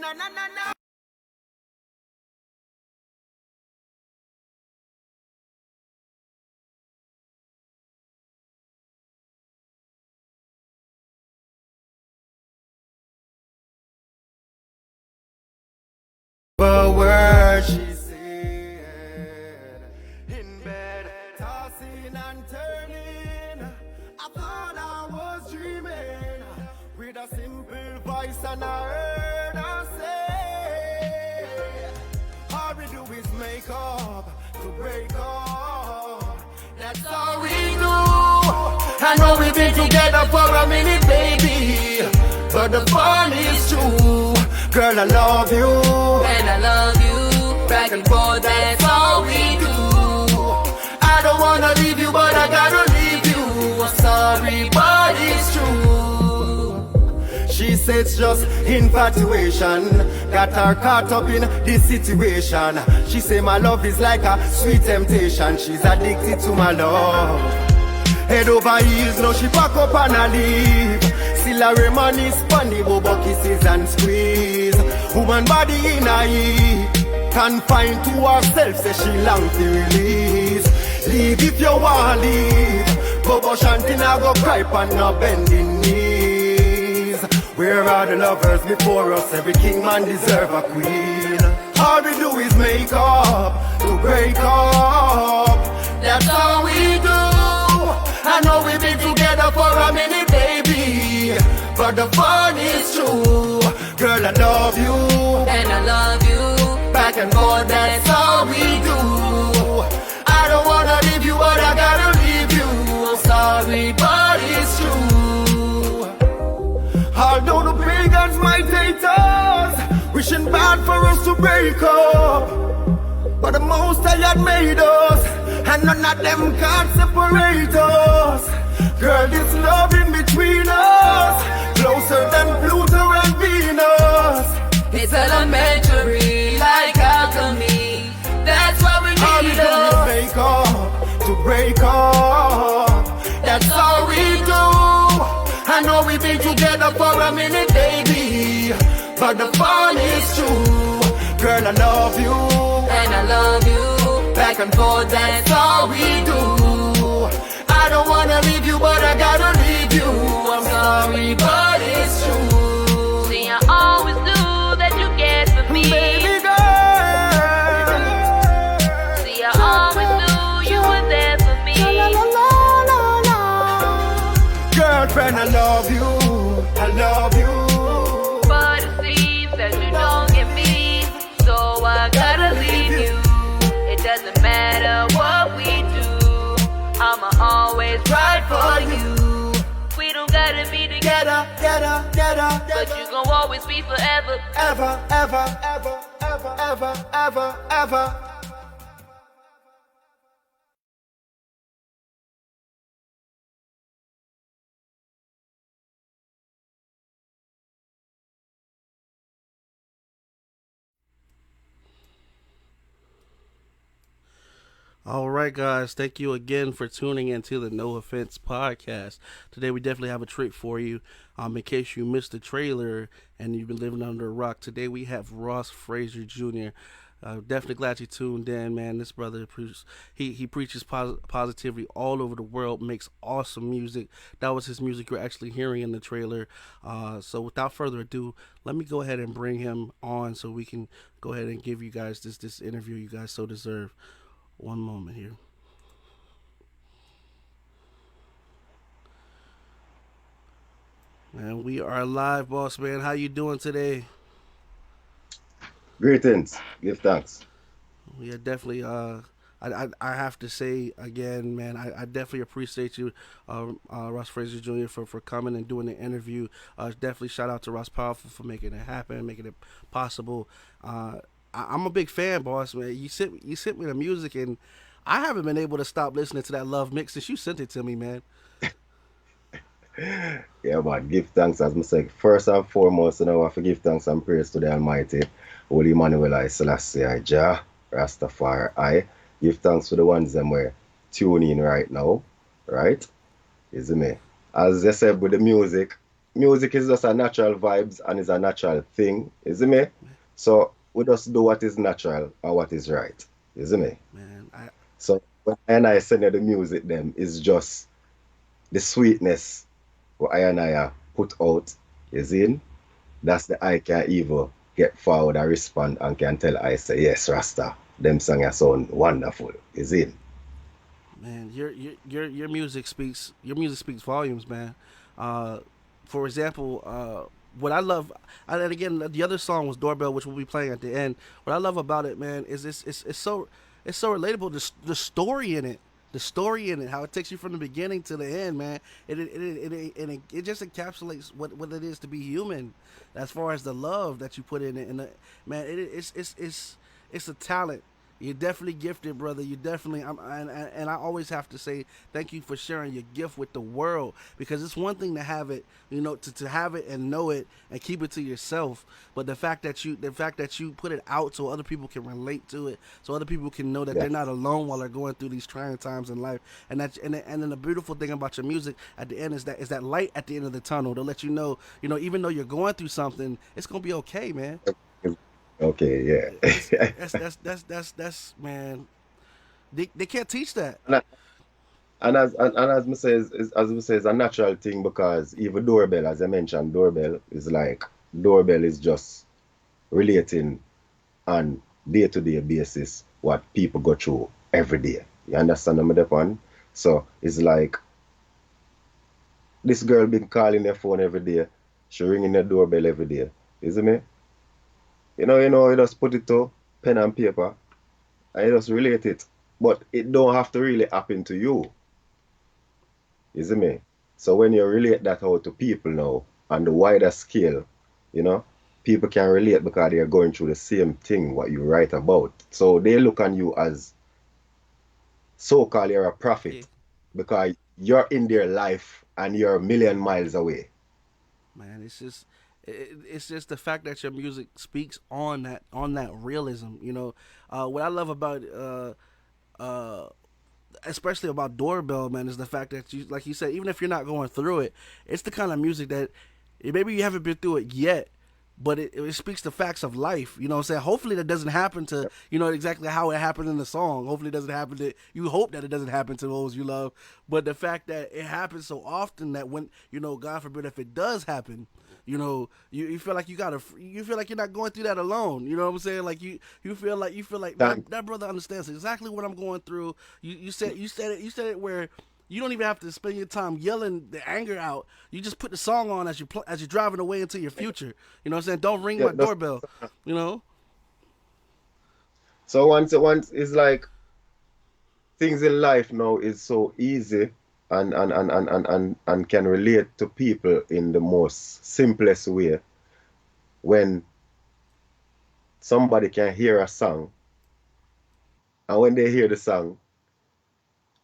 Na na na na. But word she said in bed, tossing and turning. I thought I was dreaming with a simple voice, and I heard her say, all we do is make up to break up. That's all we do. I know we've been together for a minute, baby, but the fun is true. Girl, I love you, and I love you. Back and forth, that's all we do. I don't wanna leave you, but I gotta leave you. I'm sorry, but it's true. She said it's just infatuation, got her caught up in this situation. She say my love is like a sweet temptation. She's addicted to my love. Head over heels, now she pack up and I leave. Still I reminisce on the bobo kisses and squeeze. Woman body in a heat, confined to herself, say she long to release. Leave if you want leave. Bobo shanty now go cry on no bending knees. Where are the lovers before us? Every king man deserve a queen. All we do is make up to break up. That's all we do. I know we've been together for a minute, baby, but the fun is true. Girl, I love you, and I love you. Back and forth, that's all we do. I don't wanna leave you, but I gotta leave you. I'm sorry, but it's true. Although the pagans might hate us, wishing bad for us to break up, but the most I had made us, and none of them can separate us. Girl, this love in between us, closer than Pluto and Venus. It's elementary, like alchemy. That's why we All we need do is us. make up to break up. That's all we do. I know we've been together for a minute, baby, but the fun is true. Girl, I love you, And I love you. back and forth, that's all we do. I don't wanna leave you, but I gotta leave you. I'm sorry, but it's true. See, I always knew that you cared for me. Baby girl, See, I always knew you were there for me. girlfriend, I love you, I love you. But it seems that you don't get me, so I gotta leave you. It doesn't matter what we do, I'ma always ride for you. We don't gotta be together, but you gon' always be forever. Ever, ever, ever, ever, ever, ever, ever. All right, guys. Thank you again for tuning into the No Offense podcast. Today, we definitely have a treat for you. In case you missed the trailer and you've been living under a rock, today we have Ross Fraser Jr. Definitely glad you tuned in, man. This brother, he preaches positivity all over the world, makes awesome music. That was his music you're actually hearing in the trailer. So without further ado, let me go ahead and bring him on so we can go ahead and give you guys this interview you guys so deserve. One moment here. Man, we are live, boss man. How you doing today? Greetings. Give thanks. Yeah, definitely. I have to say again, man, I definitely appreciate you, Ross Fraser Jr. for coming and doing the interview. Definitely shout out to Ross Powerful for making it happen, making it possible. I'm a big fan, boss man. You sent me the music, and I haven't been able to stop listening to that Love mix since you sent it to me, man. Yeah, man. Give thanks, as I say. First and foremost, I have to give thanks and praise to the Almighty, Holy Emmanuel I Selassie I Jah, Rastafari I. Give thanks to the ones that were tuning in right now, right? Is me. As I said with the music, music is just a natural vibes and is a natural thing, you see me? So we just do what is natural or what is right, you see me? Man, So when I send you the music them is just the sweetness what I and I put out, you see? That's the I can even get forward and respond and can tell I say, yes, Rasta, them song sound wonderful, you see? man, your music speaks volumes, man. Uh, for example, what I love, and again, the other song was Doorbell, which we'll be playing at the end. What I love about it, man, is it's so relatable. The story in it, how it takes you from the beginning to the end, man. It just encapsulates what it is to be human, as far as the love that you put in it, and man, it's a talent. You're definitely gifted, brother. You definitely, and I always have to say thank you for sharing your gift with the world, because it's one thing to have it, to have it and know it and keep it to yourself. But the fact that you put it out so other people can relate to it, so other people can know that Yeah. they're not alone while they're going through these trying times in life. And then the beautiful thing about your music at the end is that light at the end of the tunnel to let you know, even though you're going through something, it's gonna be okay, man. Okay, It's yeah. that's man. They can't teach that. And, and as me says, as me says, a natural thing because even doorbell, as I mentioned, doorbell is just relating on day-to-day basis what people go through every day. You understand what I'm saying? So it's like this girl been calling her phone every day. She ringing the doorbell every day. Isn't me? You just put it to pen and paper and you just relate it. But it don't have to really happen to you. You see me? So when you relate that out to people now on the wider scale, you know, people can relate because they're going through the same thing what you write about. So they look on you as so-called you're a Yeah, prophet because you're in their life and you're a million miles away. man. It's just the fact that your music speaks on that realism. What I love about uh especially about Doorbell, man, is the fact that you, like you said, even if you're not going through it, it's the kind of music that maybe you haven't been through it yet, but it speaks the facts of life. You know what I'm saying? Hopefully that doesn't happen to, exactly how it happened in the song. Hopefully it doesn't happen to, you hope that it doesn't happen to those you love. But the fact that it happens so often that when, God forbid if it does happen, you feel like you feel like you're not going through that alone. You know what I'm saying? Like you feel like Thank that brother understands exactly what I'm going through. You said it where you don't even have to spend your time yelling the anger out. You just put the song on as you're driving away into your future. You know what I'm saying? Don't ring yeah, my doorbell. You know? so once it's like things in life now is so easy and can relate to people in the most simplest way when somebody can hear a song and when they hear the song,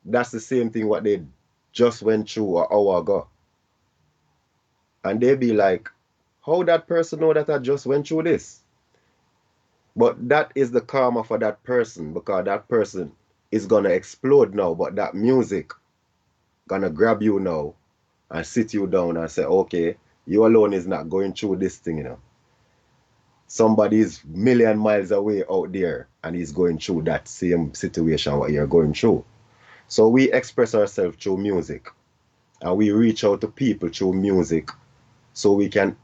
that's the same thing what they just went through an hour ago. And they be like, how that person know that I just went through this? But that is the karma for that person because that person is gonna explode now, but that music gonna grab you now and sit you down and say, okay, you alone is not going through this thing. Somebody is million miles away out there and he's going through that same situation what you're going through. So we express ourselves through music and we reach out to people through music so we can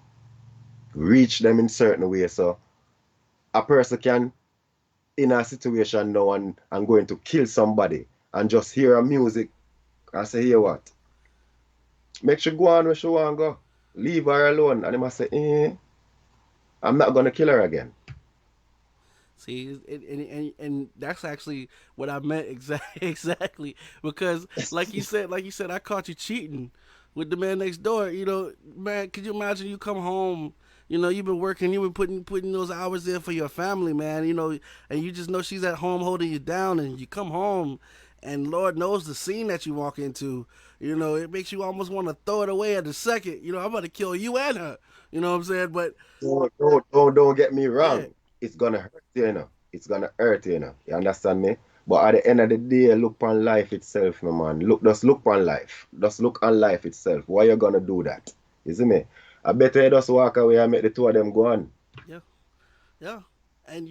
reach them in certain ways. So a person can in a situation now and I'm going to kill somebody and just hear a music and say, here what? Make sure go on where she want to go. Leave her alone. And they must say, I'm not gonna kill her again. See, and that's actually what I meant exactly because like you said, I caught you cheating with the man next door. Man, could you imagine you come home? You've been working, you've been putting those hours in for your family, man. And you just know she's at home holding you down, and you come home, and Lord knows the scene that you walk into. It makes you almost want to throw it away at the second. I'm about to kill you and her. You know what I'm saying? But Don't get me yeah, wrong. It's gonna hurt you. It's gonna hurt. You understand me? But at the end of the day, look on life itself, no man. Just look on life. Just look on life itself. Why you gonna do that? You see me? I better you just walk away and make the two of them go on. Yeah, yeah. And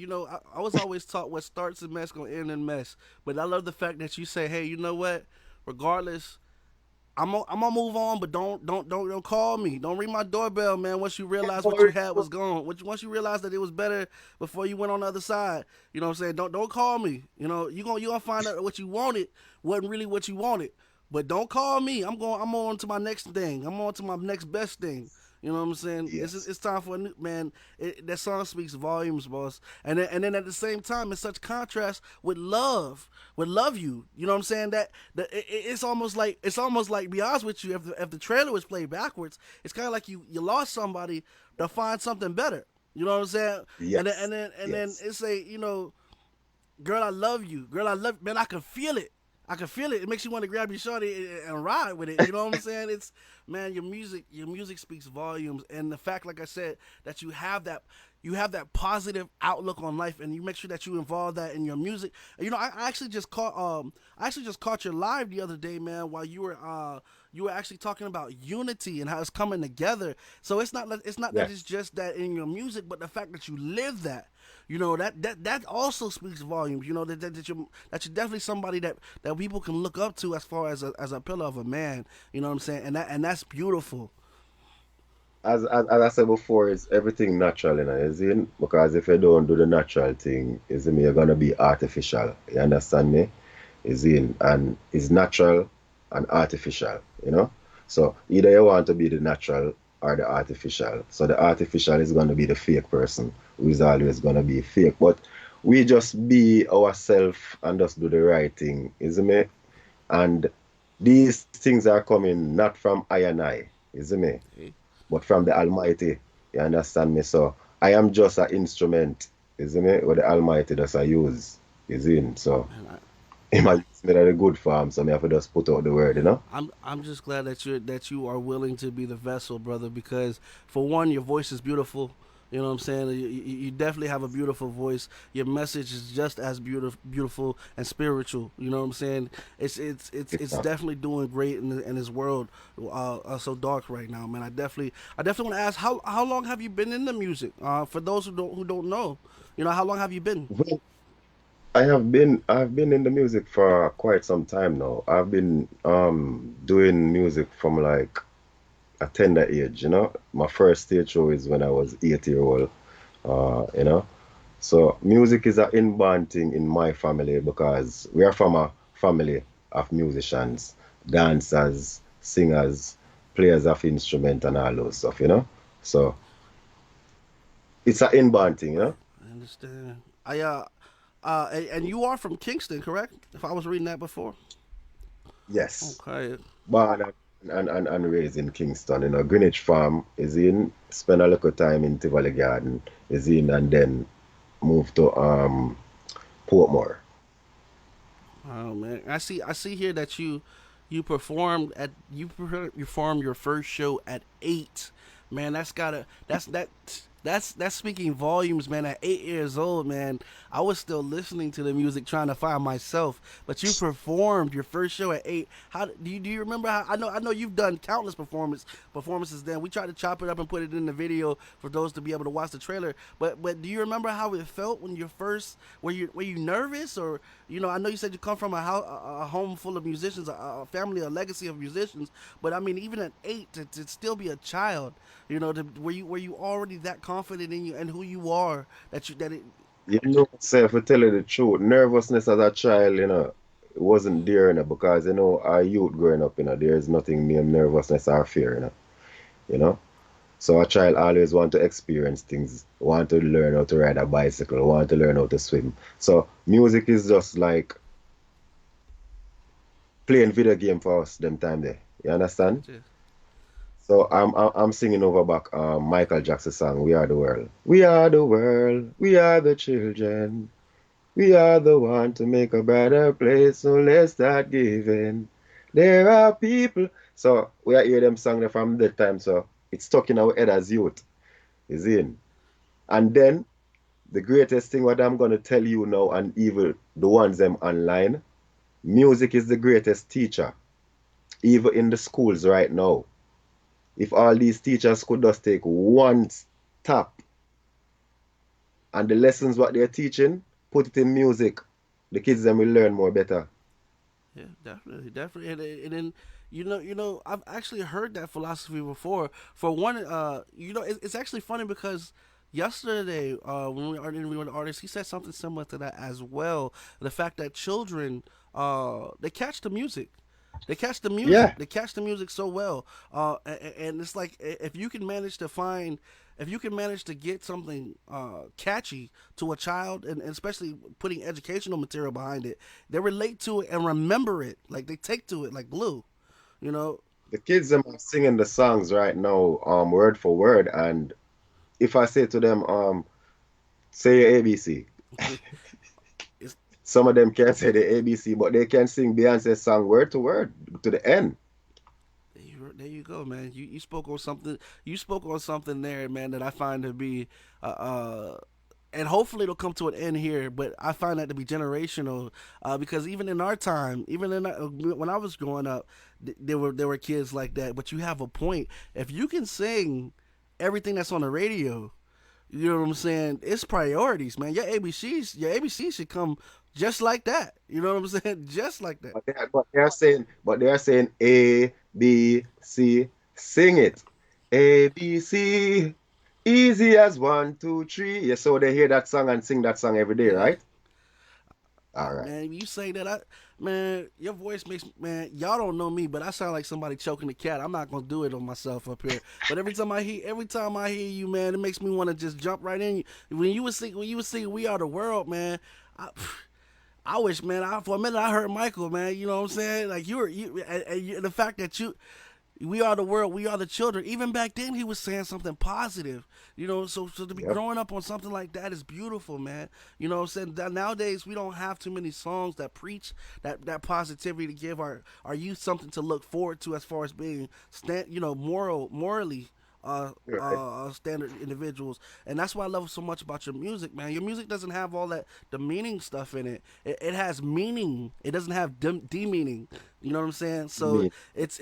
I was always taught what starts in mess gonna end in mess. But I love the fact that you say, hey, you know what? Regardless, I'm gonna move on, but don't call me. Don't ring my doorbell, man. Once you realize what you had was gone, once you realize that it was better before you went on the other side, you know what I'm saying? Don't call me. You gonna find out what you wanted wasn't really what you wanted. But don't call me. I'm on to my next thing. I'm on to my next best thing. You know what I'm saying? Yes. It's time for a new man. That song speaks volumes, boss. And then at the same time, it's such contrast with love, with love you. You know what I'm saying? It's almost like be honest with you. If the trailer was played backwards, it's kind of like you lost somebody to find something better. You know what I'm saying? Yes. And then it's girl, I love you. Girl, I love, man, I can feel it. I can feel it. It makes you want to grab your shorty and ride with it. You know what I'm saying? It's, man, your music speaks volumes, and the fact, like I said, that you have that positive outlook on life, and you make sure that you involve that in your music. I actually just caught your live the other day, man, while you were actually talking about unity and how it's coming together. So it's not that Yes. it's just that in your music, but the fact that you live that. That also speaks volumes. That you're definitely somebody that people can look up to as far as a pillar of a man. You know what I'm saying? And that's beautiful. As I said before, it's everything natural, you see? Because if you don't do the natural thing, you see me, you're gonna be artificial. You understand me? You see? And it's natural and artificial, you know? So either you want to be the natural or the artificial. So the artificial is gonna be the fake person who is always gonna be fake. But we just be ourselves and just do the right thing, you see me? And these things are coming not from I and I, you see me? Okay. But from the Almighty. You understand me? So I am just an instrument, isn't it? What the Almighty does I use, is in. So Man, him I use me in a good form, so me have to just put out the word, you know? I'm just glad that you are willing to be the vessel, brother. Because for one, your voice is beautiful. You know what I'm saying? You definitely have a beautiful voice. Your message is just as beautiful and spiritual. You know what I'm saying? It's definitely doing great in this world, so dark right now, man. I definitely want to ask how long have you been in the music? For those who don't know, how long have you been? Well, I've been in the music for quite some time now. I've been doing music from like a tender age, you know. My first stage show is when I was 8 year old, you know. So music is an inborn thing in my family because we are from a family of musicians, dancers, singers, players of instrument and all those stuff, you know. So it's an inborn thing, you know. I understand. And you are from Kingston, correct? If I was reading that before. Yes. Okay. Born and raised in Kingston, you know. Greenwich Farm is in, spent a little time in Tivoli Garden is in, and then moved to Portmore. Oh man, I see here that you performed your first show at 8. Man, that's speaking volumes, man. At 8 years old, man, I was still listening to the music, trying to find myself. But you performed your first show at 8. How do you remember how? I know you've done countless performances. Then we tried to chop it up and put it in the video for those to be able to watch the trailer. But do you remember how it felt when you first? Were you nervous, or I know you said you come from a home full of musicians, a family, a legacy of musicians. But I mean, even at 8, to still be a child, were you already that confident in you and who you are that it. You know, say, to tell you the truth, nervousness as a child, you know, it wasn't there, you know, because, you know, our youth growing up, you know, there's nothing named nervousness or fear, you know. So a child always want to experience things, want to learn how to ride a bicycle, want to learn how to swim. So music is just like playing video game for us them time there. You understand? Yeah. So I'm singing over back Michael Jackson song, We Are the World. We are the world, we are the children. We are the one to make a better place, so let's start giving. There are people. So we are hear them song there from that time, so it's stuck in our head as youth. Is in. And then the greatest thing what I'm gonna tell you now, and even the ones them online, music is the greatest teacher, even in the schools right now. If all these teachers could just take one stop and the lessons what they're teaching, put it in music, the kids then will learn more better. Yeah, definitely, definitely, and then I've actually heard that philosophy before. For one, it's actually funny because yesterday, when we were interviewing with the artist, he said something similar to that as well. The fact that children, they catch the music. They catch the music. Yeah, They catch the music so well, and it's like if you can manage to find, if you can manage to get something catchy to a child, and especially putting educational material behind it, they relate to it and remember it. Like they take to it like glue. You know, the kids them are singing the songs right now, word for word. And if I say to them, say your ABC, it's some of them can't say the ABC, but they can sing Beyonce's song word to word to the end. there you go, man. You spoke on something. You spoke on something there, man, that I find to be and hopefully it'll come to an end here. But I find that to be generational because even in our time, when I was growing up, there were kids like that. But you have a point. If you can sing everything that's on the radio, you know what I'm saying? It's priorities, man. Your ABC should come just like that. You know what I'm saying? Just like that. But they are saying A, B, C, sing it. A, B, C, easy as one, two, three. Yeah, so they hear that song and sing that song every day, Yeah. right? All right. Man, you say that, man, your voice makes, man, y'all don't know me, but I sound like somebody choking a cat. I'm not gonna do it on myself up here. But every time I hear you, man, it makes me want to just jump right in. When you were singing "We Are the World," man, I, I wish, man, for a minute I heard Michael, man. You know what I'm saying? Like the fact that we are the world, we are the children. Even back then, he was saying something positive. So to be Yep. growing up on something like that is beautiful, man. You know what I'm saying? That nowadays, we don't have too many songs that preach that positivity to give our youth something to look forward to as far as being morally Right. standard individuals, and that's why I love so much about your music, man. Your music doesn't have all that demeaning stuff in it. It has meaning. It doesn't have demeaning. You know what I'm saying? So Me. it's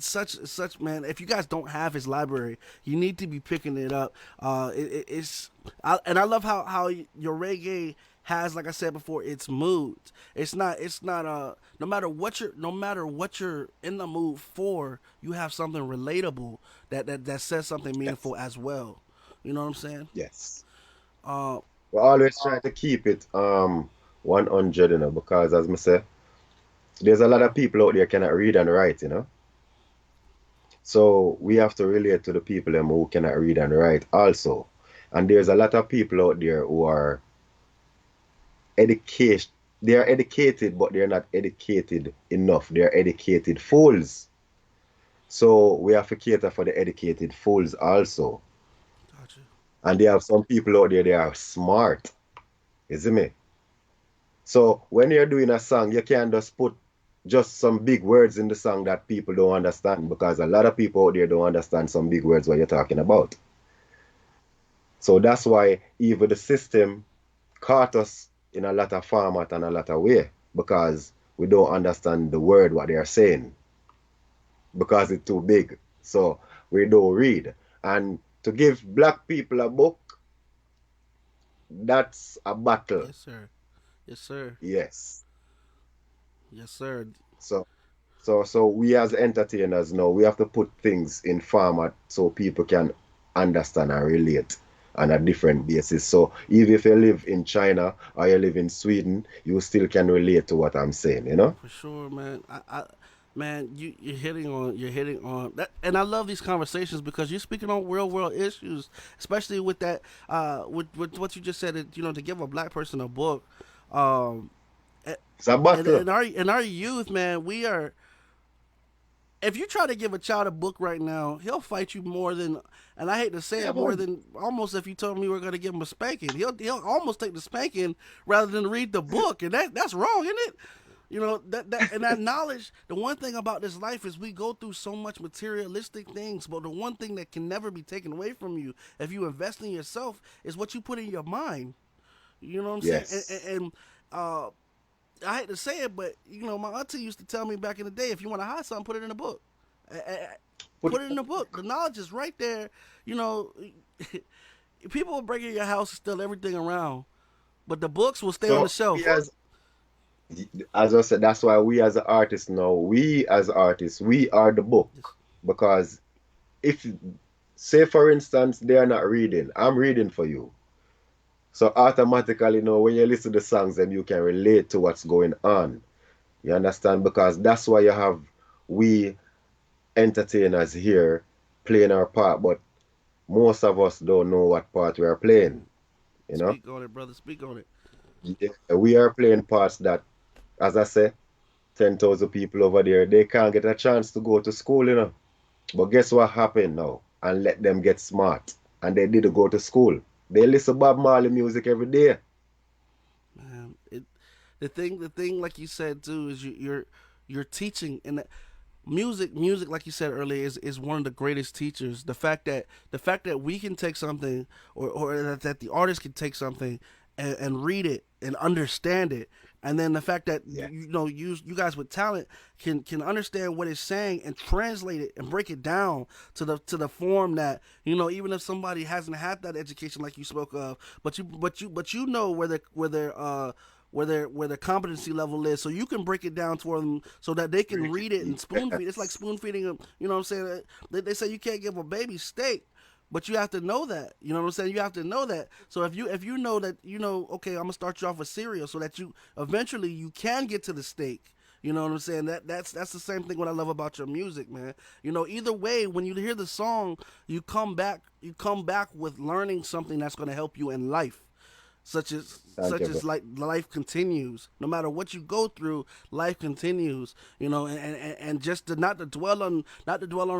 such man. If you guys don't have his library, you need to be picking it up. And I love how your reggae has, like I said before, its moods. It's not no matter what you're in the mood for, you have something relatable that says something Yes. meaningful as well. You know what I'm saying? Yes. Uh, We always try to keep it 100, because as I say, there's a lot of people out there cannot read and write. So we have to relate to the people them who cannot read and write also. And there's a lot of people out there who are educated. They are educated, but they're not educated enough. They're educated fools. So we have to cater for the educated fools also. gotcha. And they have some people out there, they are smart. You see me? So when you're doing a song, you can't just put just some big words in the song that people don't understand, because a lot of people out there don't understand some big words what you're talking about. So that's why even the system caught us in a lot of format and a lot of way, because we don't understand the word what they are saying, because it's too big. So we don't read. And to give black people a book, that's a battle. Yes, sir. Yes, sir. Yes. Yes, sir. So so we as entertainers know we have to put things in format so people can understand and relate on a different basis. So even if you live in China or you live in Sweden, you still can relate to what I'm saying? For sure, man. Man, you're hitting on that, and I love these conversations because you're speaking on real world issues, especially with that, with what you just said. To give a black person a book, um, It's a and battle. in our youth, man, we are. If you try to give a child a book right now, he'll fight you more than, and I hate to say Yeah, it, more man. than almost if you told me we were going to give him a spanking. He'll almost take the spanking rather than read the book, and that's wrong, isn't it? That knowledge. The one thing about this life is we go through so much materialistic things, but the one thing that can never be taken away from you if you invest in yourself is what you put in your mind. You know what I'm saying? Yes. And I hate to say it, but my auntie used to tell me back in the day, if you want to hide something, put it in a book. put it in the book. The knowledge is right there. You know, people will break in your house and steal everything around, but the books will stay on the So we shelf. as I said, that's why we as artists now, we as artists, we are the book. Just, Because if, say for instance, they are not reading, I'm reading for you. So automatically now when you listen to songs, then you can relate to what's going on. You understand? Because that's why you have we entertainers here playing our part, but most of us don't know what part we are playing, you know? speak on it, brother. Speak on it. Yeah, we are playing parts that, as I say, 10,000 people over there, they can't get a chance to go to school, you know. But guess what happened now? And let them get smart. And they did go to school. They listen Bob Marley music every day. Man, the thing, like you said too, is you're teaching, and music, like you said earlier, is one of the greatest teachers. The fact that we can take something, or that the artist can take something and read it and understand it, and then the fact that Yeah. you guys with talent can understand what it's saying and translate it and break it down to the form that, even if somebody hasn't had that education like you spoke of, but you know where their competency level is, so you can break it down for them so that they can read it and spoon feed. It's like spoon feeding them. You know what I'm saying? They say you can't give a baby steak, but you have to know that. You know what I'm saying? You have to know that. So if you know that, okay, I'm gonna start you off with cereal so that you eventually you can get to the steak. You know what I'm saying? That's the same thing what I love about your music, man. Either way, when you hear the song, you come back with learning something that's gonna help you in life, such as Thank such you, bro. as like life continues. No matter what you go through, life continues. And just not to dwell on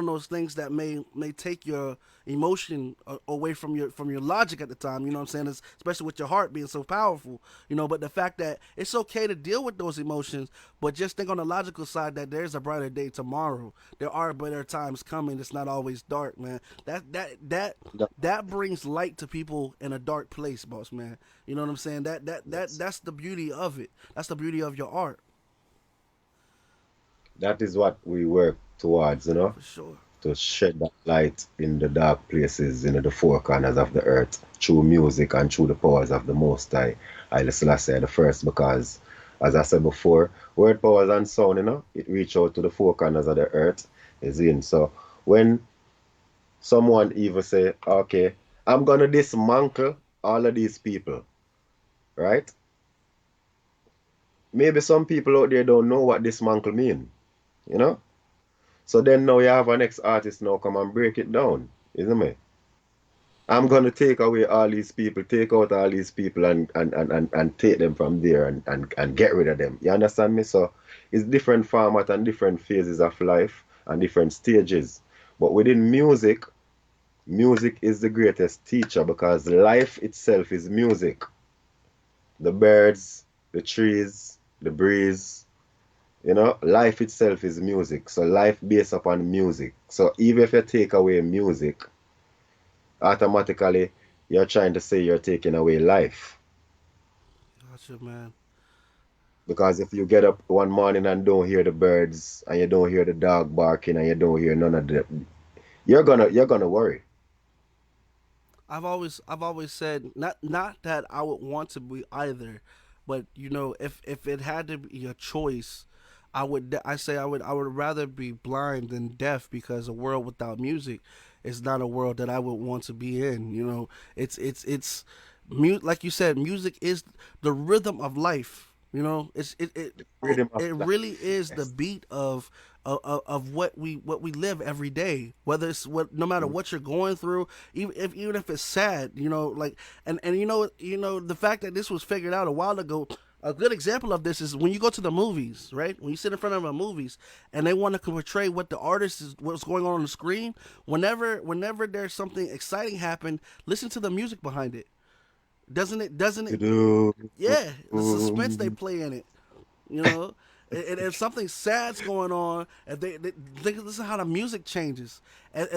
those things that may take your emotion away from your logic at the time. You know what I'm saying? Especially with your heart being so powerful. But the fact that it's okay to deal with those emotions, but just think on the logical side that there's a brighter day tomorrow. There are better times coming. It's not always dark, man. That brings light to people in a dark place, boss man. You know what I'm saying? That's the beauty of it. That's the beauty of your art, That is what we work towards, for sure. to shed that light in the dark places, the four corners of the earth, through music and through the powers of the Most High. Haile Selassie the first, because, as I said before, word powers and sound, it reach out to the four corners of the earth, is in. So when someone even say, okay, I'm gonna dismantle all of these people, right? Maybe some people out there don't know what dismantle mean, you know? So then now you have an ex-artist now come and break it down, isn't it? I'm gonna take away all these people, take out all these people and take them from there and get rid of them. You understand me? So it's different format and different phases of life and different stages. But within music, music is the greatest teacher because life itself is music. The birds, the trees, the breeze, life itself is music. So life based upon music. So even if you take away music, automatically you're trying to say you're taking away life. Gotcha, man. Because if you get up one morning and don't hear the birds and you don't hear the dog barking and you don't hear none of the, you're gonna worry. I've always said, not that I would want to be either, but if it had to be a choice, I would rather be blind than deaf, because a world without music is not a world that I would want to be in. Like you said, music is the rhythm of life. Freedom of It life. really is the Yes. beat of what we live every day. Whether it's no matter what you're going through, even if it's sad, like, and the fact that this was figured out a while ago. A good example of this is when you go to the movies, right? When you sit in front of a movies and they want to portray what's going on the screen. Whenever there's something exciting happen, listen to the music behind it. Doesn't it? Do-do. Yeah, the suspense they play in it. You know, and if something sad's going on, if they listen how the music changes. If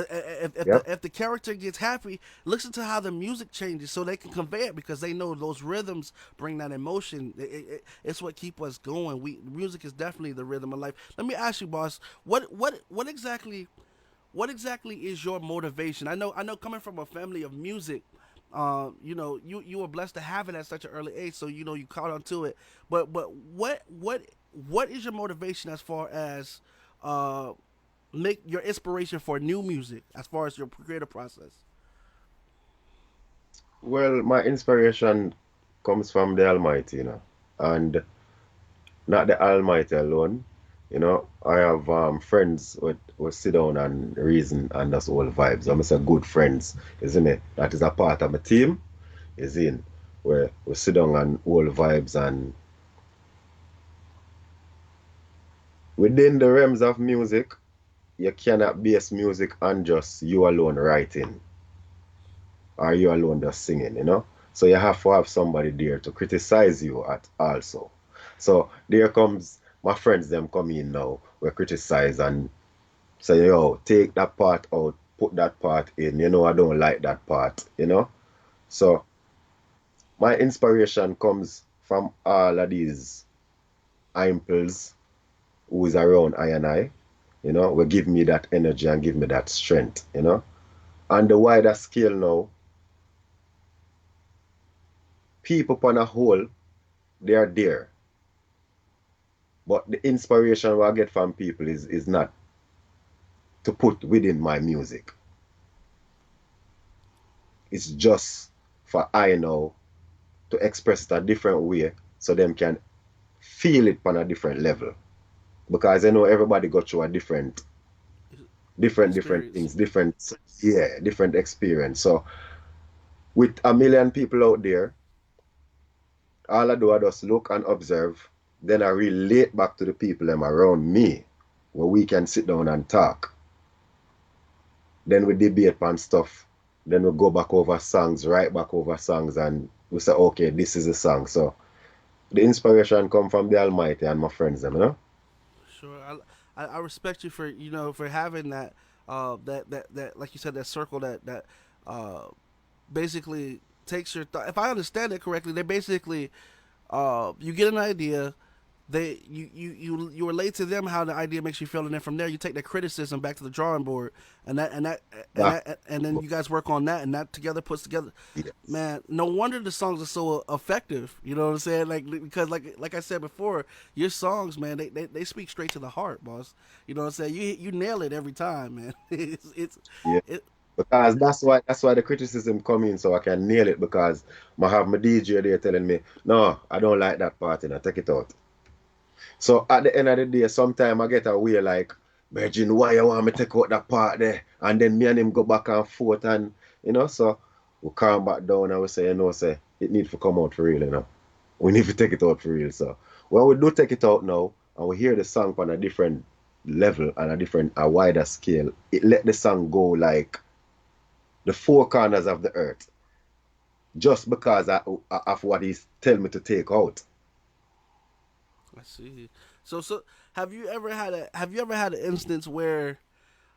the Yep. if the character gets happy, listen to how the music changes so they can convey it, because they know those rhythms bring that emotion. It's what keep us going. Music is definitely the rhythm of life. Let me ask you, boss, what exactly what exactly is your motivation? I know coming from a family of music, you were blessed to have it at such an early age, so you caught on to it. But what is your motivation as far as uh make your inspiration for new music as far as your creative process? Well, my inspiration comes from the Almighty, and not the Almighty alone. I have friends with sit down and reason and that's all vibes. I'm say good friends, isn't it? That is a part of my team, is in where we sit down and all vibes and within the realms of music, you cannot base music on just you alone writing or you alone just singing. So you have to have somebody there to criticize you at also. So there comes my friends them come in now, we criticize and say, yo, take that part out, put that part in. I don't like that part. So my inspiration comes from all of these impulse who is around I and I, will give me that energy and give me that strength. On the wider scale now, people upon a whole, they are there. But the inspiration I get from people is not to put within my music. It's just for I know to express it a different way so them can feel it on a different level. Because I know everybody got through a different Experience. things, different experience. So with a million people out there, all I do I just look and observe, then I relate back to the people them around me, where we can sit down and talk. Then we debate on stuff. Then we go back over songs, right back over songs, and we say, okay, this is the song. So the inspiration come from the Almighty and my friends them. Sure. I respect you for for having that like you said, that circle that uh basically takes your thought. If I understand it correctly, they basically you get an idea, you relate to them how the idea makes you feel, and then from there you take that criticism back to the drawing board, That, and then you guys work on that, and that together puts together. yes. Man, no wonder the songs are so effective. You know what I'm saying? Like because like I said before, your songs, man, they speak straight to the heart, boss. You know what I'm saying? You nail it every time, man. It's Yeah. it. Because that's why the criticism come in so I can nail it because I have my DJ there telling me, no, I don't like that part, take it out. So at the end of the day, sometimes I get away like, Virgin, why you want me to take out that part there? And then me and him go back and forth and so we calm back down and we say, it need to come out for real. We need to take it out for real. So when we do take it out now and we hear the song on a different level and a wider scale, it let the song go like the four corners of the earth just because of what he's telling me to take out. I see. So have you ever had an instance where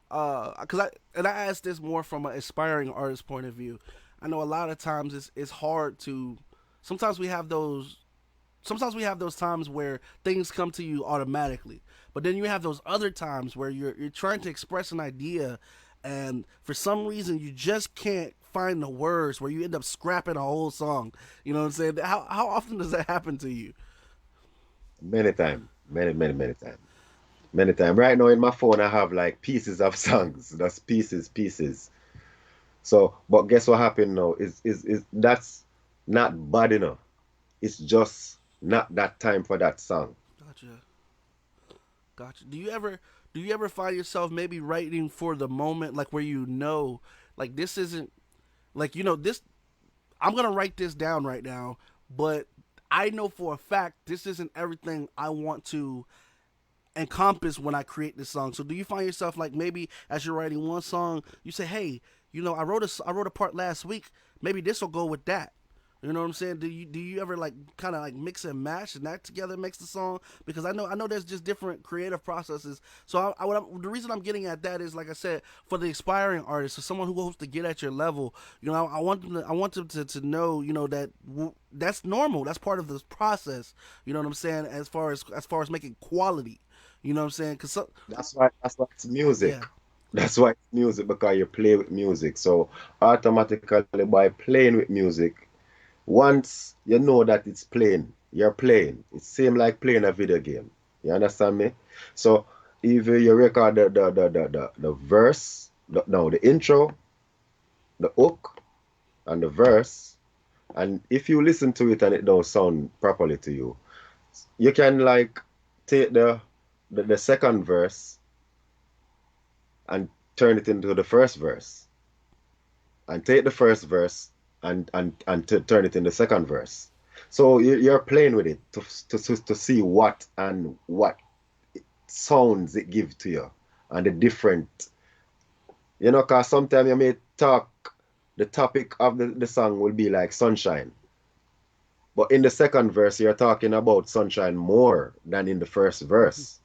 because I ask this more from an aspiring artist point of view. I know a lot of times it's hard to. Sometimes we have those. Sometimes we have those times where things come to you automatically, but then you have those other times where you're trying to express an idea, and for some reason you just can't find the words, where you end up scrapping a whole song. You know what I'm saying? How often does that happen to you? Many times. Many times. Many times. Right now in my phone I have like pieces of songs. That's pieces. So but guess what happened now? Is that's not bad enough. It's just not that time for that song. Gotcha. Gotcha. Do you ever find yourself maybe writing for the moment, like where like this isn't like this. I'm gonna write this down right now, but I know for a fact this isn't everything I want to encompass when I create this song. So do you find yourself like maybe as you're writing one song, you say, "Hey, I wrote a part last week. Maybe this will go with that." You know what I'm saying? Do you ever like kind of like mix and match and that together makes the song? Because I know there's just different creative processes. So the reason I'm getting at that is like I said, for the aspiring artist, for someone who hopes to get at your level, I want them to know that that's normal. That's part of this process. You know what I'm saying? As far as making quality. You know what I'm saying? That's why it's music. Yeah, That's why it's music, because you play with music. So automatically by playing with music, once you know that it's playing, you're playing. It's same like playing a video game. You understand me? So if you record the verse, no, the intro, the hook, and the verse, and if you listen to it and it don't sound properly to you, you can like take the second verse and turn it into the first verse, and take the first verse and turn it in the second verse. So you're playing with it to see what sounds it gives to you, and the different, because sometimes you may talk, the topic of the song will be like sunshine, but in the second verse you're talking about sunshine more than in the first verse.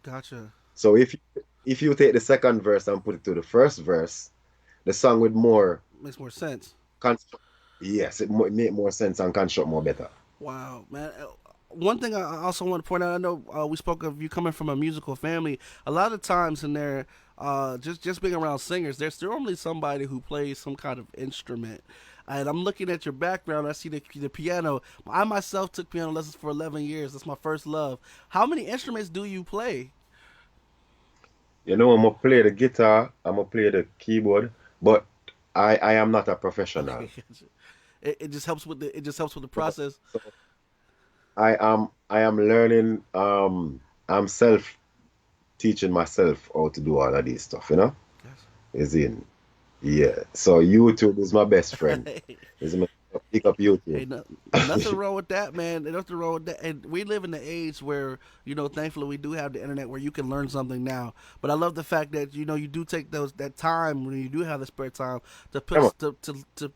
Gotcha. So if you take the second verse and put it to the first verse, the song with more Makes more sense. construct, yes, it make more sense and construct more better. Wow, man. One thing I also want to point out, I know we spoke of you coming from a musical family. A lot of times in there, just being around singers, there's normally somebody who plays some kind of instrument. And I'm looking at your background. I see the piano. I myself took piano lessons for 11 years. That's my first love. How many instruments do you play? I'm gonna play the guitar, I'm gonna play the keyboard, but I am not a professional. Okay, it just helps with the process. So I am learning. I'm self teaching myself how to do all of these stuff. Is in Yeah. So YouTube is my best friend. Is my pick up YouTube. Ain't nothing wrong with that, man. Ain't nothing wrong with that. And we live in the age where, thankfully we do have the internet where you can learn something now. But I love the fact that you do take that time when you do have the spare time to Come on.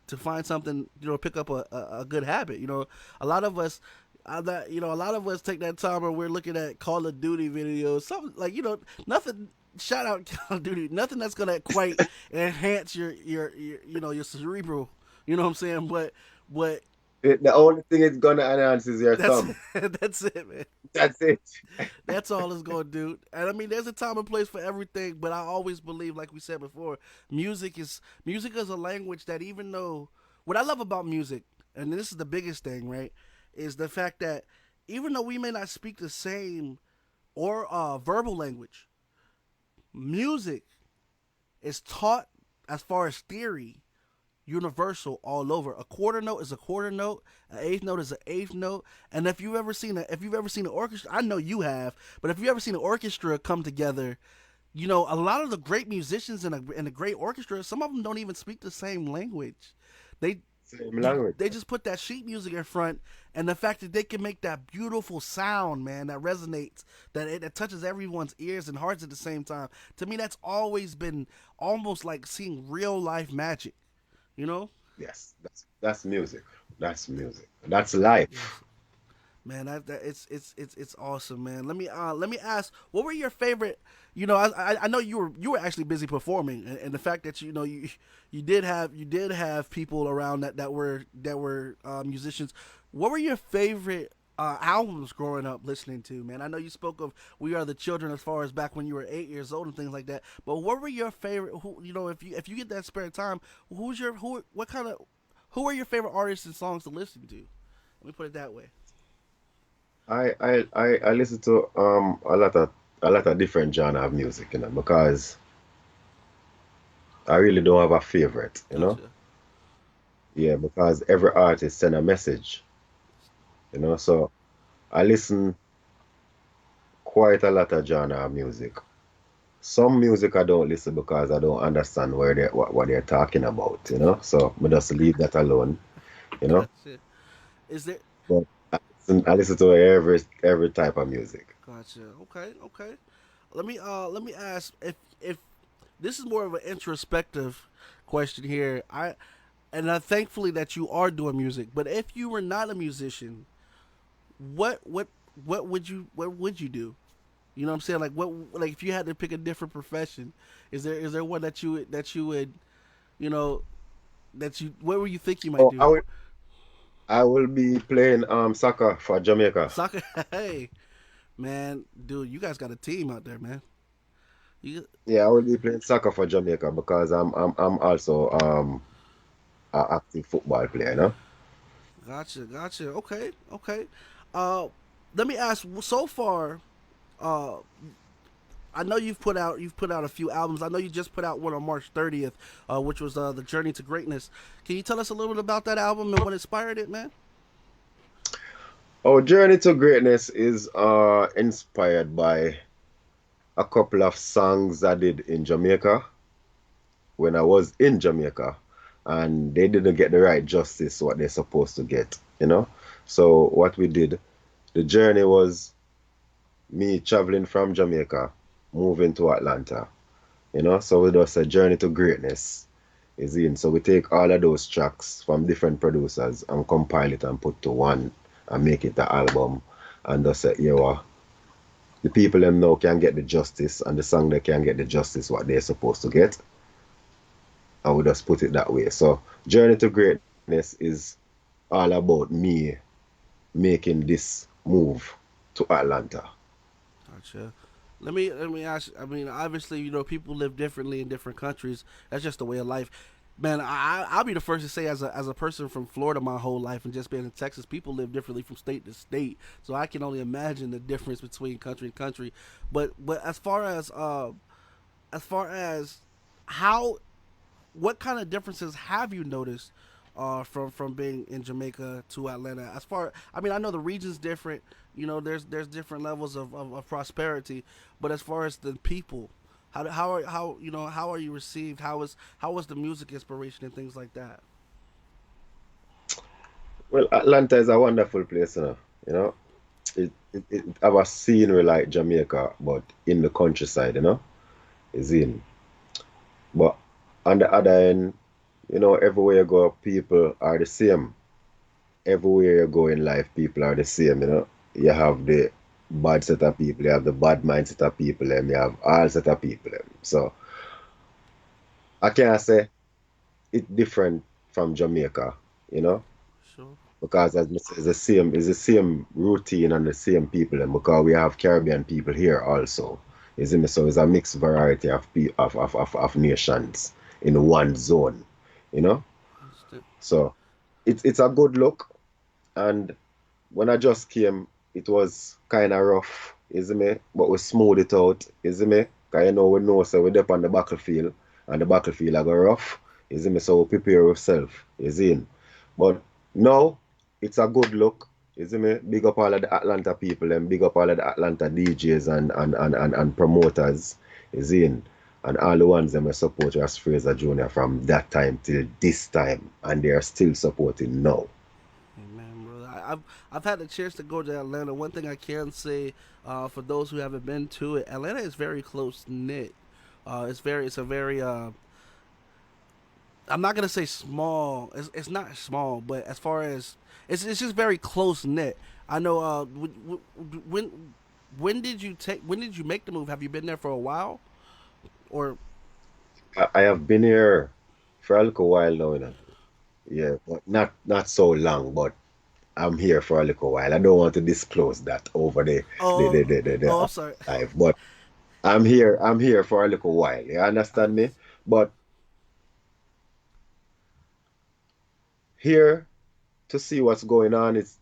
to find something, pick up a good habit. A lot of us. A lot of us take that time when we're looking at Call of Duty videos, something like nothing. Shout out Call of Duty, nothing that's gonna quite enhance your cerebral. You know what I'm saying? But The only thing it's gonna enhance is your that's thumb. that's it, man. That's it. That's all it's gonna do. And I mean, there's a time and place for everything. But I always believe, like we said before, music is a language that even though what I love about music, and this is the biggest thing, right, is the fact that even though we may not speak the same or verbal language, music is taught as far as theory universal all over. A quarter note is a quarter note. An eighth note is an eighth note. And if you've ever seen an orchestra, I know you have, but if you've ever seen an orchestra come together, a lot of the great musicians in a great orchestra, some of them don't even speak the same language. They Same language. they just put that sheet music in front, and the fact that they can make that beautiful sound, man, that resonates, that touches everyone's ears and hearts at the same time. To me, that's always been almost like seeing real life magic. You know? Yes. That's music. That's music. That's life. Yes, man. That it's awesome, man. Let me ask, what were your favorite? I know you were actually busy performing, and the fact that you did have people around that were musicians. What were your favorite albums growing up listening to, man? I know you spoke of "We Are the Children" as far as back when you were 8 years old and things like that. But what were your favorite? If you get that spare time, who are your favorite artists and songs to listen to? Let me put it that way. I listen to a lot of different genre of music, because I really don't have a favorite. Gotcha. Yeah, because every artist send a message. So I listen quite a lot of genre of music. Some music I don't listen because I don't understand what they're talking about. So I just leave that alone, you know. Gotcha. Is there? But I listen to every type of music. Gotcha. Okay. Okay. Let me ask if this is more of an introspective question here. Thankfully that you are doing music. But if you were not a musician, what would you do? You know what I'm saying? Like if you had to pick a different profession, is there one that you would you know what would you think you might Oh, do? I will be playing soccer for Jamaica. Soccer. Hey, man, dude, you guys got a team out there, man. You Yeah, I will be playing soccer for Jamaica because I'm also an active football player, you know? gotcha. Okay, okay. Uh, Let me ask. So far, uh, I know you've put out a few albums. I know you just put out one on March 30th, which was the Journey to Greatness. Can you tell us a little bit about that album and what inspired it, man? Our journey to greatness is inspired by a couple of songs I did in Jamaica when I was in Jamaica, and they didn't get the right justice what they're supposed to get, you know? So what we did, the journey was me traveling from Jamaica, moving to Atlanta, you know? So it was a journey to greatness is in. So we take all of those tracks from different producers and compile it and put to one and make it an album and just say, you know, the people them now can get the justice and the song they can get the justice what they're supposed to get. I would just put it that way. So Journey to Greatness is all about me making this move to Atlanta. Gotcha. Let me ask. I mean, obviously, people live differently in different countries. That's just the way of life. Man, I'll be the first to say, as a person from Florida my whole life and just being in Texas, people live differently from state to state. So I can only imagine the difference between country and country. But as far as how what kind of differences have you noticed from being in Jamaica to Atlanta? As far, I mean, I know the region's different. There's different levels of prosperity, but as far as the people, how are you received? How was the music inspiration and things like that? Well, Atlanta is a wonderful place, you know. It have a scenery like Jamaica, but in the countryside, you know, is in. But on the other end, you know, everywhere you go, people are the same. Everywhere you go in life, people are the same, you know. You have the bad set of people, you have the bad mindset of people, and you have all set of people. So I can't say it different from Jamaica, you know, Sure. because as I say, it's the same routine and the same people, and because we have Caribbean people here also, isn't it? So it's a mixed variety of nations in one zone, you know. Understand. So it's a good look, and when I just came, it was kind of rough, isn't it? But we smooth it out, isn't it? Because you know, we know, so we're up on the battlefield, and the battlefield are go rough, isn't it? So we prepare ourselves, is in. But now, it's a good look, isn't it? Big up all of the Atlanta people and big up all of the Atlanta DJs and promoters, is in. And all the ones that support us Fraser Jr. from that time till this time, and they are still supporting now. Amen, brother. I've had the chance to go to Atlanta. One thing I can say, for those who haven't been to it, Atlanta is very close knit. It's a very I'm not gonna say small. It's not small, but as far as it's just very close knit. I know. When did you make the move? Have you been there for a while, or I have been here for a little while now, you know. Yeah, but not so long, but I'm here for a little while. I don't want to disclose that over oh the I'm sorry. live, but I'm here for a little while. You I, understand me? But here to see what's going on is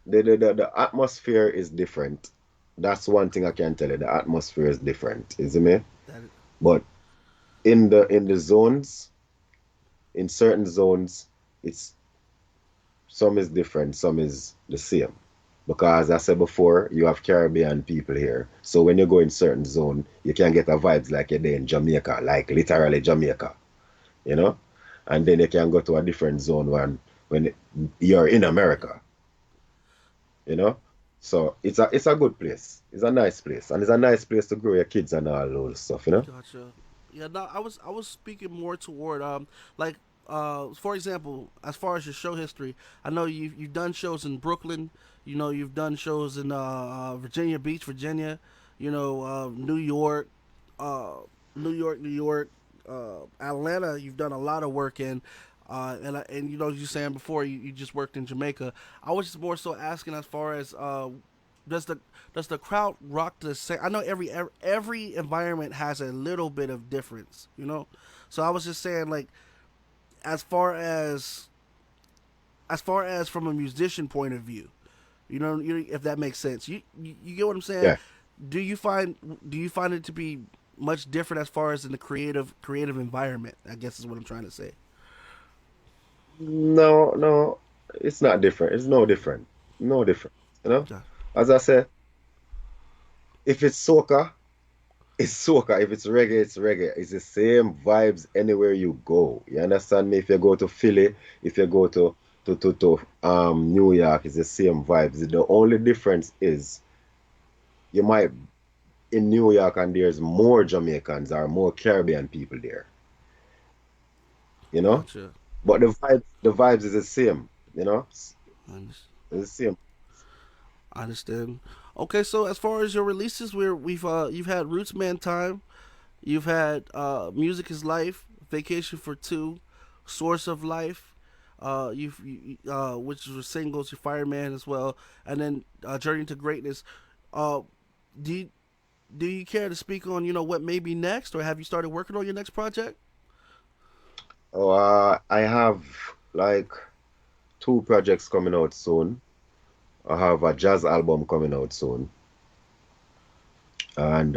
the atmosphere is different. That's one thing I can tell you. The atmosphere is different, isn't it? that But in the zones, in certain zones, it's some is different, some is the same. Because as I said before, you have Caribbean people here. So when you go in certain zone, you can get a vibes like you're there in Jamaica, like literally Jamaica, you know? And then you can go to a different zone when you're in America, you know? So it's a good place. It's a nice place. And it's a nice place to grow your kids and all those stuff, you know? Gotcha. Yeah, no, I was speaking more toward like for example, as far as your show history, I know you've done shows in Brooklyn, you've done shows in Virginia Beach, Virginia, New York, uh, New York, Atlanta. You've done a lot of work in. And you saying before you just worked in Jamaica. I was just more so asking as far as does the crowd rock the same? I know every environment has a little bit of difference, you know. So I was just saying, like, as far as from a musician point of view, if that makes sense, you get what I'm saying. Yeah. Do you find it to be much different as far as in the creative environment? I guess is what I'm trying to say. No, no, it's not different. It's no different. No different. You know? Yeah. As I said, if it's soca, it's soca. If it's reggae, it's reggae. It's the same vibes anywhere you go. You understand me? If you go to Philly, if you go to New York, it's the same vibes. The only difference is you might in New York and there's more Jamaicans or more Caribbean people there, you know? Gotcha. But the vibes is the same, you know? I It's the same. understand. Okay, so as far as your releases, you've had Roots Man Time, you've had Music is Life, Vacation for Two, Source of Life, which was singles, your Fireman as well, and then Journey to Greatness. Uh, do you, do you care to speak on what may be next, or have you started working on your next project? Oh, I have like two projects coming out soon. I have a jazz album coming out soon, and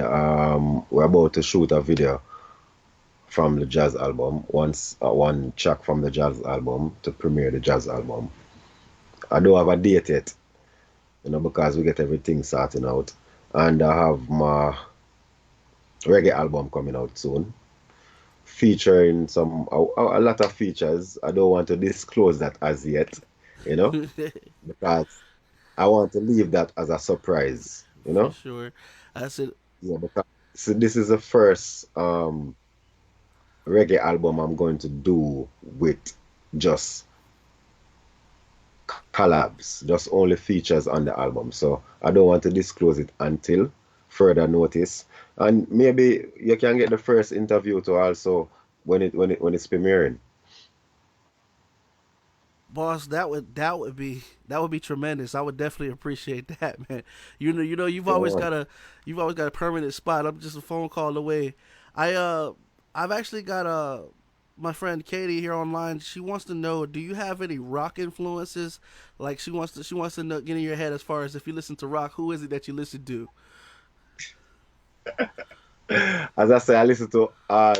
we're about to shoot a video from the jazz album. One track from the jazz album to premiere the jazz album. I don't have a date yet, because we get everything sorted out. And I have my reggae album coming out soon, featuring a lot of features. I don't want to disclose that as yet, you know, because I want to leave that as a surprise, For sure. I said, Yeah, because so this is the first reggae album I'm going to do with just collabs, just only features on the album. So I don't want to disclose it until further notice. And maybe you can get the first interview to also when it's premiering. boss, that would be tremendous. I would definitely appreciate that, man. You've always Yeah. got a permanent spot. I'm just a phone call away. I I've actually got my friend Katie here online. She wants to know, do you have any rock influences? Like she wants to know, get in your head as far as if you listen to rock, who is it that you listen to? As I say, I listen to all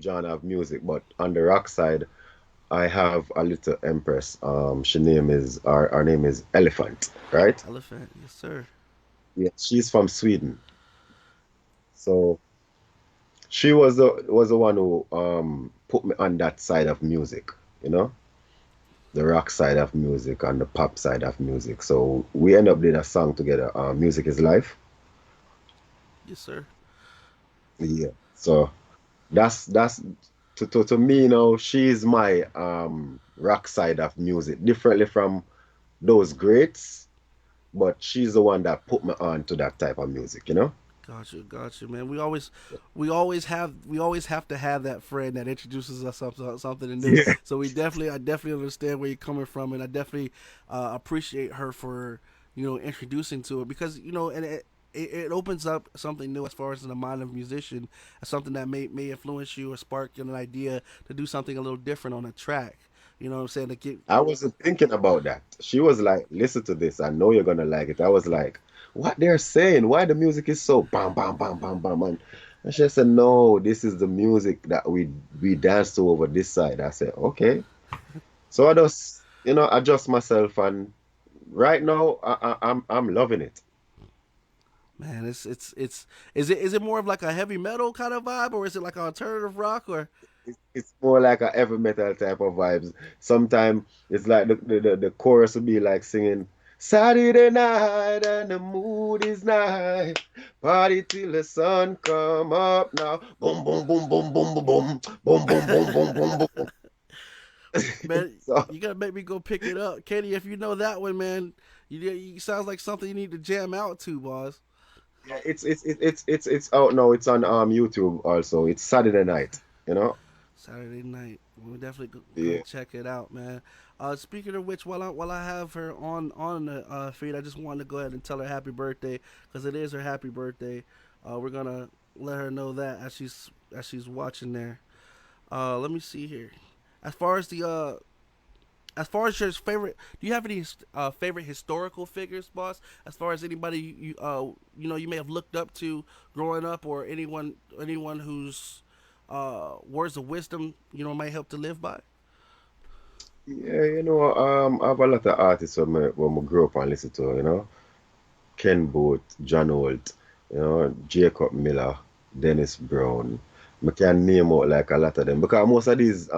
genre of music, but on the rock side, I have a little empress. Her name is Elephant, right? Elephant, yes sir. Yeah, she's from Sweden. So she was the one who put me on that side of music, you know, the rock side of music and the pop side of music. So we end up doing a song together. Music is Life. Yes sir. Yeah. So that's to me, she's my rock side of music, differently from those greats, but she's the one that put me on to that type of music. Gotcha, man. We always have to have that friend that introduces us something new. Yeah. So I definitely understand where you're coming from, and I definitely appreciate her for introducing to it, because and it opens up something new as far as in the mind of a musician, something that may influence you or spark an idea to do something a little different on a track. You know what I'm saying? To get I wasn't thinking about that. She was like, listen to this. I know you're gonna like it. I was like, what they're saying? Why the music is so bam, bam, bam, bam, bam, and she said, no, this is the music that we dance to over this side. I said, okay. So I just, adjust myself, and right now I'm loving it. man, it's is it more of like a heavy metal kind of vibe, or is it like an alternative rock, or It's more like a heavy metal type of vibes. Sometimes it's like the chorus will be like singing Saturday night and the mood is nice. Party till the sun come up now. Boom boom boom boom boom boom boom boom boom boom boom boom boom. Boom. man, So you gotta make me go pick it up, Katie. If you know that one, man, you sounds like something you need to jam out to, boss. yeah, it's out now. It's on YouTube also. It's Saturday night. You know. Saturday night. We're definitely gonna Yeah. check it out, man. Speaking of which, while I have her on the feed, I just wanted to go ahead and tell her happy birthday because it is her happy birthday. We're gonna let her know that as she's watching there. Let me see here. As far as the as far as your favorite, do you have any favorite historical figures, boss? As far as anybody you know you may have looked up to growing up, or anyone whose words of wisdom might help to live by. Yeah, I have a lot of artists when I grew up and listen to, Ken Boothe, John Holt, Jacob Miller, Dennis Brown. I can name out like a lot of them because most of these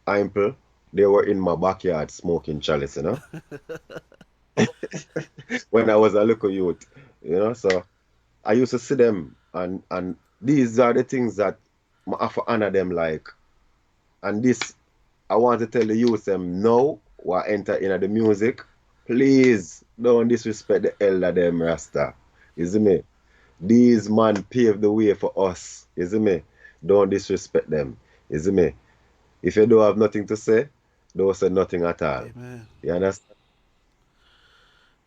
people, they were in my backyard smoking chalice, when I was a little youth, So I used to see them, and these are the things that I have to honor them like. And this, I want to tell the youth them no, what enter in the music, please don't disrespect the elder them Rasta. You see me? These man paved the way for us. You see me? Don't disrespect them. You see me? If you don't have nothing to say, don't say nothing at all. Amen. You understand?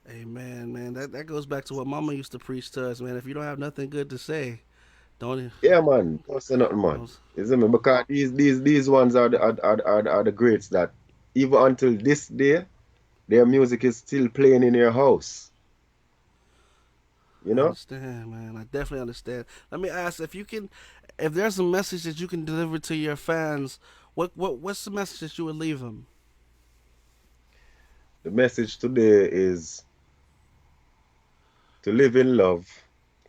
Amen, man. That goes back to what Mama used to preach to us, man. If you don't have nothing good to say, don't Yeah, man. Don't say nothing, man. don't. You see me? Because these ones are the greats that even until this day, their music is still playing in your house. You I know? understand, man. I definitely understand. Let me ask if there's a message that you can deliver to your fans, what's the message that you would leave them? The message today is to live in love.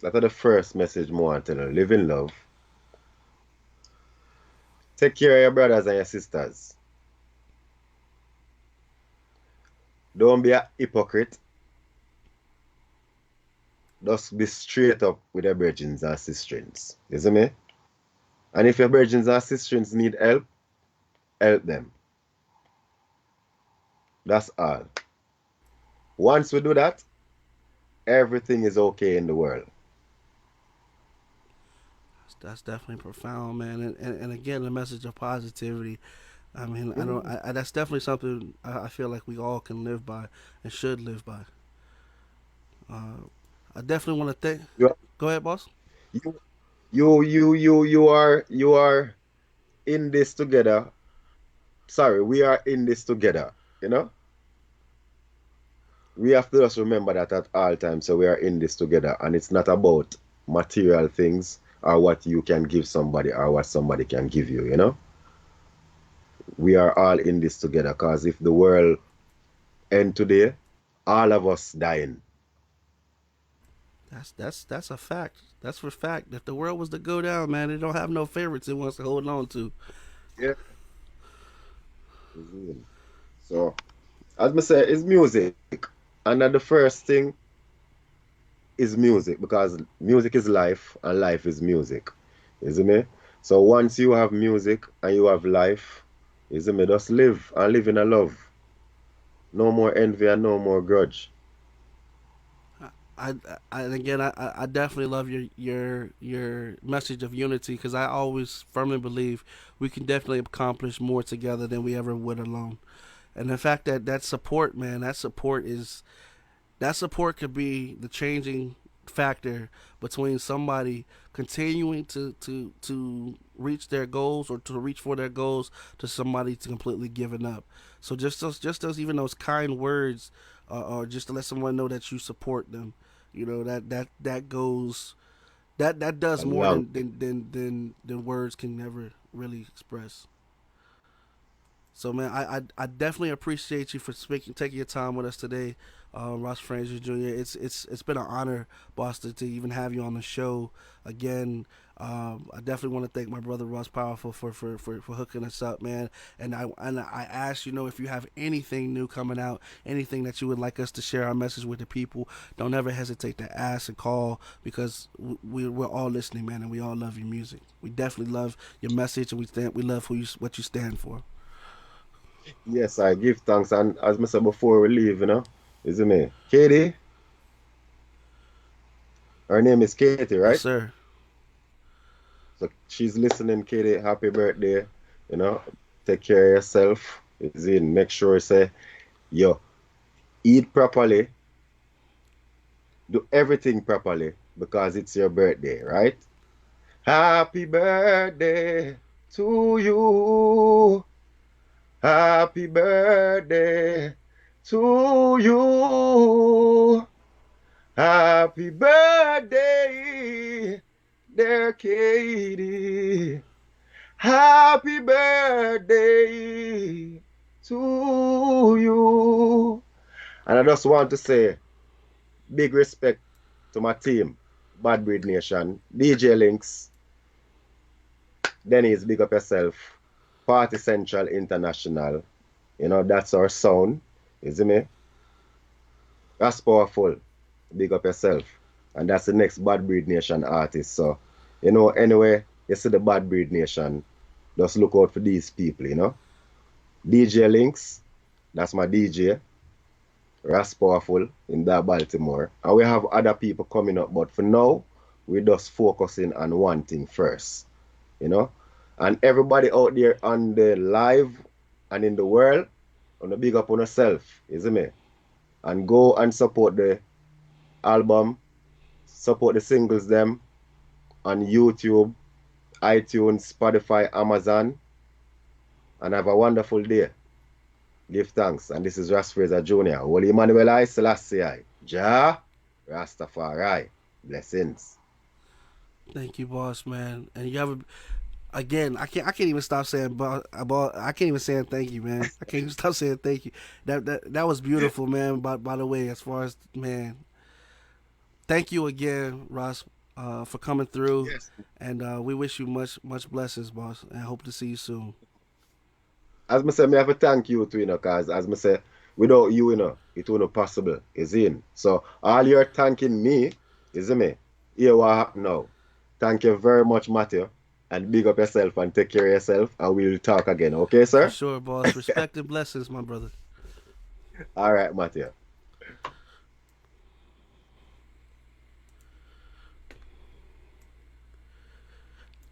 That's the first message more want to tell you. Live in love. Take care of your brothers and your sisters. Don't be a hypocrite. Just be straight up with your brethren and sisters. You see me? And if your brethren and sisters need help, help them. That's all. Once we do that, everything is okay in the world. That's definitely profound, man. And again, the message of positivity. I mean, I don't. Mm. That's definitely something I feel like we all can live by and should live by. Uh, I definitely want to thank. You, Go ahead, boss. you, you are in this together. Sorry, we are in this together. You know, we have to just remember that at all times. So we are in this together, and it's not about material things or what you can give somebody or what somebody can give you. We are all in this together. Cause if the world end today, all of us dying. That's a fact. That's for fact. If the world was to go down, man, it don't have no favorites it wants to hold on to. Yeah. Mhm. So as I say, it's music, and then the first thing is music because music is life and life is music. You see me? So once you have music and you have life, you see me? Just live and live in a love. No more envy and no more grudge. I, and again, I definitely love your message of unity because I always firmly believe we can definitely accomplish more together than we ever would alone. And the fact that support, man, that support could be the changing factor between somebody continuing to reach their goals or to reach for their goals to somebody to completely giving up. So just those even those kind words, or just to let someone know that you support them, that goes that does A more long than words can never really express. So man, I definitely appreciate you for taking your time with us today, Ross Fraser Jr. It's been an honor, Boston, to even have you on the show again. I definitely want to thank my brother Ross Powerful for hooking us up, man. And I ask if you have anything new coming out, anything that you would like us to share our message with the people, don't ever hesitate to ask and call because we're all listening, man, and we all love your music. We definitely love your message, and we love what you stand for. yes, I give thanks and as I said before we leave, you see me? Katie, her name is Katie, Yes, right? sir. So she's listening, Katie. Happy birthday. You know, take care of yourself. Is in. Make sure you say, yo, eat properly, do everything properly because it's your birthday, right? Happy birthday to you. Happy birthday to you. Happy birthday, dear Katie. Happy birthday to you. And I just want to say big respect to my team, Bad Breed Nation, DJ Links, Dennis, big up yourself, Party Central International. You know, that's our sound. You see me? That's powerful. Big up yourself. And that's the next Bad Breed Nation artist. So, you know, anyway, you see the Bad Breed Nation, just look out for these people, you know. DJ Links, that's my DJ. That's powerful in that Baltimore. And we have other people coming up, but for now, we're just focusing on one thing first, you know. And everybody out there on the live and in the world, on the big up on yourself, you see me? And go and support the album, support the singles them on YouTube, iTunes, Spotify, Amazon, and have a wonderful day. Give thanks. And this is Fraser Jr. Holy Emmanuel I Selassie I. Jah Rastafari. Blessings. Thank you, boss man. And you have a, again, I can't even stop saying I can't even say thank you, man. I can't even stop saying thank you. That was beautiful, man. By the way, as far as, man, thank you again, Ross, for coming through. Yes. And we wish you much blessings, boss, and hope to see you soon. As I say, I have to thank you too, you know, because as I say, without you, you know, it wouldn't possible, is in. So all you're thanking me, is me. Here what happened now. Thank you very much, Matthew. And big up yourself and take care of yourself, and we'll talk again. Okay, sir? For sure, boss. Respect and blessings, my brother. All right, Matthew.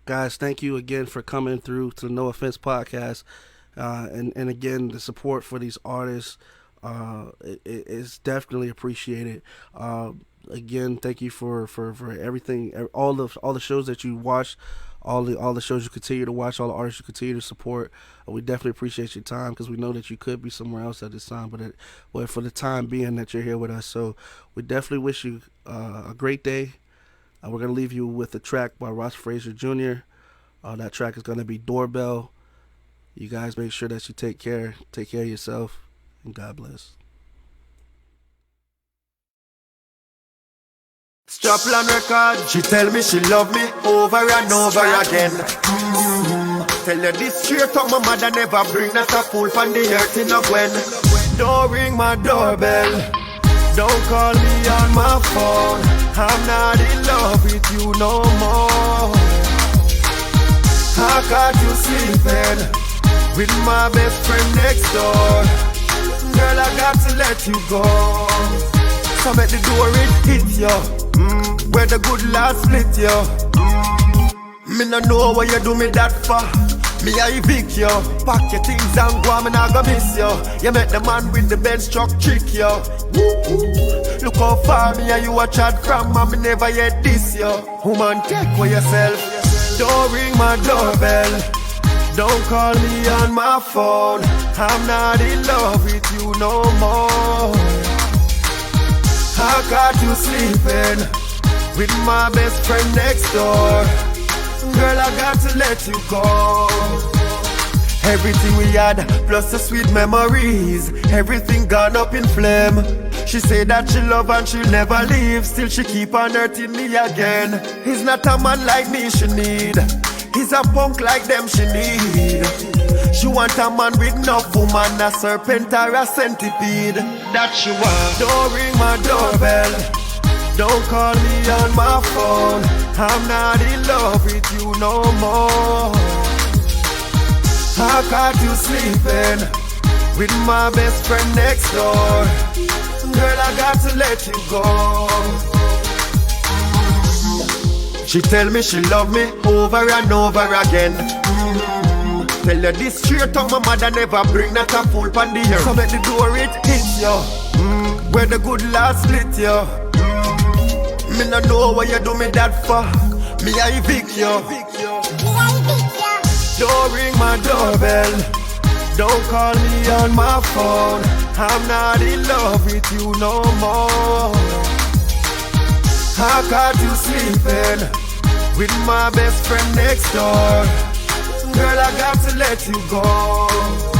Guys, thank you again for coming through to the No Offense podcast. And again, the support for these artists is definitely appreciated. Again, thank you for everything, all the shows that you watch, all the shows you continue to watch, all the artists you continue to support. We definitely appreciate your time because we know that you could be somewhere else at this time, but for the time being that you're here with us, so we definitely wish you a great day. We're gonna leave you with a track by Ross Fraser Jr. That track is gonna be Doorbell. You guys make sure that you take care of yourself, and God bless. Strapline record, she tell me she love me over and over again. Tell her this straight up, my mother never bring that a fool from the earth in a Gwen. Don't ring my doorbell, don't call me on my phone. I'm not in love with you no more. I caught you sleeping with my best friend next door. Girl, I got to let you go. So make the door it hit you. Where the good Lord split you. Me no know what you do me that for. Me I evict you. Pack your things and go, me not gonna miss you. You make the man with the Benz truck trick you. Look how far me and you a chat from, and me never yet diss you. Woman, take for yourself. Don't ring my doorbell. Don't call me on my phone. I'm not in love with you no more. I caught you sleeping with my best friend next door. Girl, I got to let you go. Everything we had, plus the sweet memories, everything gone up in flame. She said that she love and she'll never leave, still she keep on hurting me again. He's not a man like me she need, he's a punk like them she need. She want a man with enough woman, a serpent or a centipede. That she want. Don't ring my doorbell, don't call me on my phone. I'm not in love with you no more. I caught you sleeping with my best friend next door. Girl, I got to let you go. She tell me she love me over and over again. Tell her this straight up, my mother never bring not a fool pan the air. Come at the door, it hits yo. Where the good lad split yo. Me no know what you do me that for. Me I evict yo. Don't ring my doorbell. Don't call me on my phone. I'm not in love with you no more. I caught you sleeping with my best friend next door. Girl, I got to let you go.